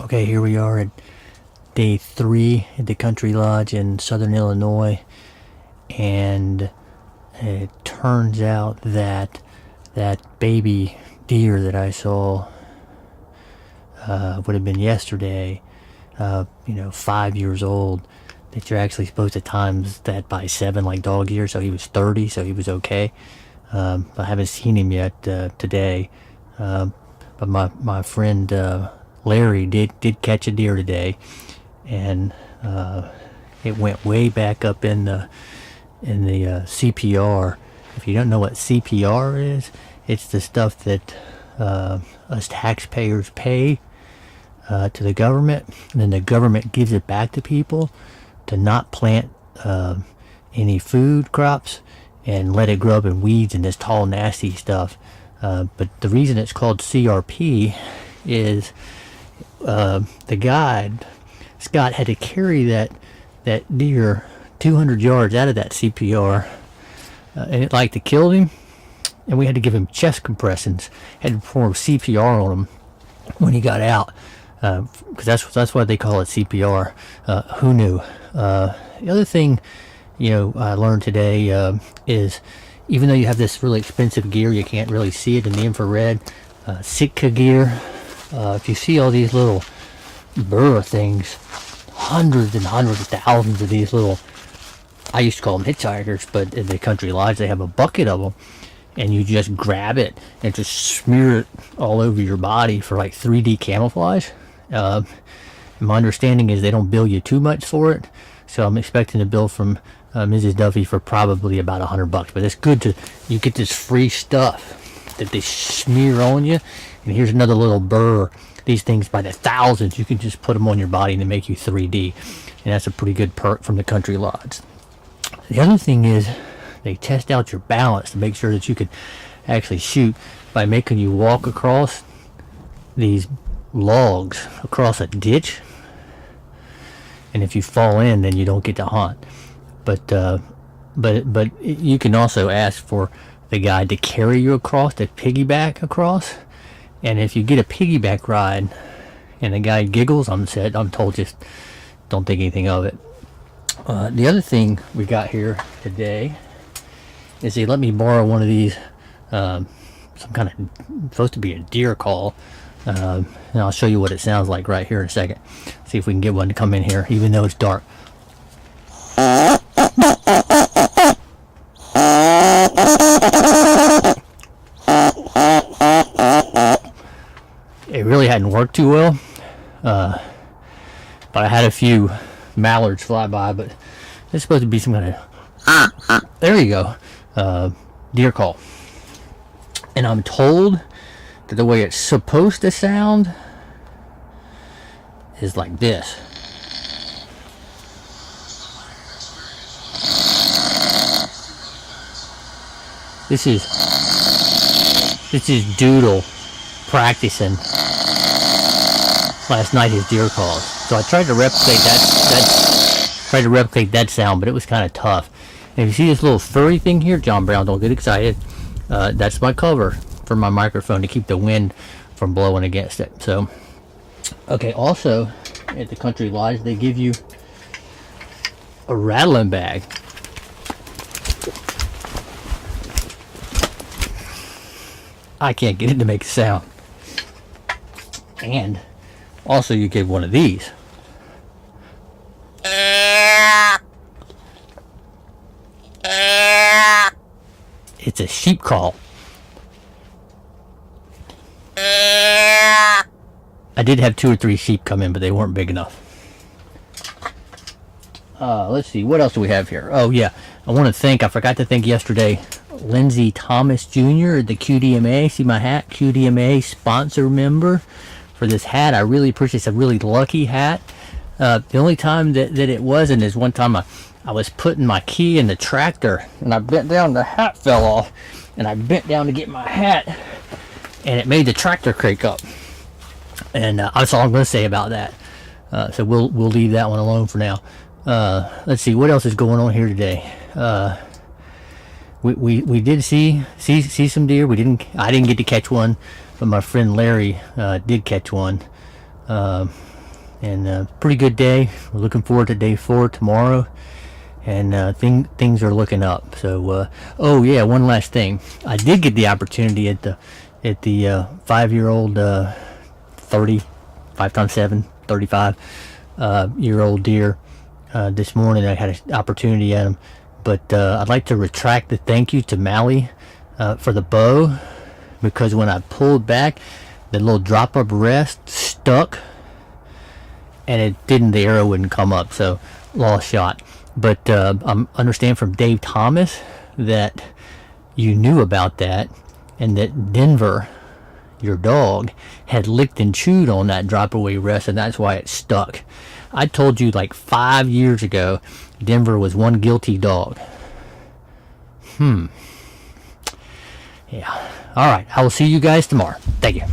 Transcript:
Okay, here we are at day 3 at the Country Lodge in southern Illinois, and it turns out that that baby deer that I saw would have been yesterday, 5 years old, that you're actually supposed to times that by 7 like dog years, so he was 30, so he was okay. I haven't seen him yet today, but my friend Larry did catch a deer today, and it went way back up in the CPR. If you don't know what CPR is, it's the stuff that us taxpayers pay to the government, and then the government gives it back to people to not plant any food crops and let it grow up in weeds and this tall nasty stuff. But the reason it's called CRP is the guide, Scott, had to carry that deer 200 yards out of that CPR, and it like to kill him, and we had to give him chest compressions, had to perform CPR on him when he got out, because that's why they call it CPR. Who knew? The other thing, I learned today is, even though you have this really expensive gear, you can't really see it in the infrared. Sitka gear. If you see all these little burr things, hundreds and hundreds of thousands of these little, I used to call them hitchhikers, but in the Country Lodge they have a bucket of them, and you just grab it and just smear it all over your body for like 3D camouflage. My understanding is they don't bill you too much for it, so I'm expecting a bill from Mrs. Duffy for probably about $100. But it's good you get this free stuff that they smear on you. And here's another little burr. These things by the thousands, you can just put them on your body and they make you 3D. And that's a pretty good perk from the Country Lodge. The other thing is they test out your balance to make sure that you can actually shoot by making you walk across these logs, across a ditch. And if you fall in, then you don't get to hunt. But you can also ask for the guy to carry you across, to piggyback across. And if you get a piggyback ride and the guy giggles, I'm told, just don't think anything of it. The other thing we got here today is they let me borrow one of these, some kind of, supposed to be a deer call. And I'll show you what it sounds like right here in a second. See if we can get one to come in here, even though it's dark. It really hadn't worked too well, but I had a few mallards fly by, but it's supposed to be some kind of, there you go, deer call. And I'm told that the way it's supposed to sound is like this. This is Doodle practicing last night his deer calls. So I tried to replicate that sound, but it was kind of tough. And if you see this little furry thing here, John Brown, don't get excited. That's my cover for my microphone to keep the wind from blowing against it. So, okay. Also, at the Country Lodge, they give you a rattling bag. I can't get it to make a sound. And also you get one of these. It's a sheep call. I did have 2 or 3 sheep come in, but they weren't big enough. Let's see, what else do we have here? Oh yeah, I forgot to thank yesterday, Lindsay Thomas Jr. at the QDMA. See my hat? QDMA sponsor member for this hat. I really appreciate it. It's a really lucky hat. The only time that it wasn't is one time I was putting my key in the tractor, and I bent down, the hat fell off, and I bent down to get my hat, and it made the tractor crank up. And that's all I'm going to say about that. So we'll leave that one alone for now. Let's see what else is going on here today. We did see some deer. I didn't get to catch one, but my friend Larry did catch one. And pretty good day. We're looking forward to day 4 tomorrow, and things are looking up. So oh yeah, one last thing. I did get the opportunity at the 5-year-old 35 times 7 35 year old deer this morning. I had an opportunity at him, but I'd like to retract the thank you to Mally for the bow, because when I pulled back, the little drop up rest stuck, and the arrow wouldn't come up, so lost shot. But I understand from Dave Thomas that you knew about that, and that Denver, your dog, had licked and chewed on that drop away rest, and that's why it stuck. I told you like 5 years ago, Denver was one guilty dog. Yeah. All right. I will see you guys tomorrow. Thank you.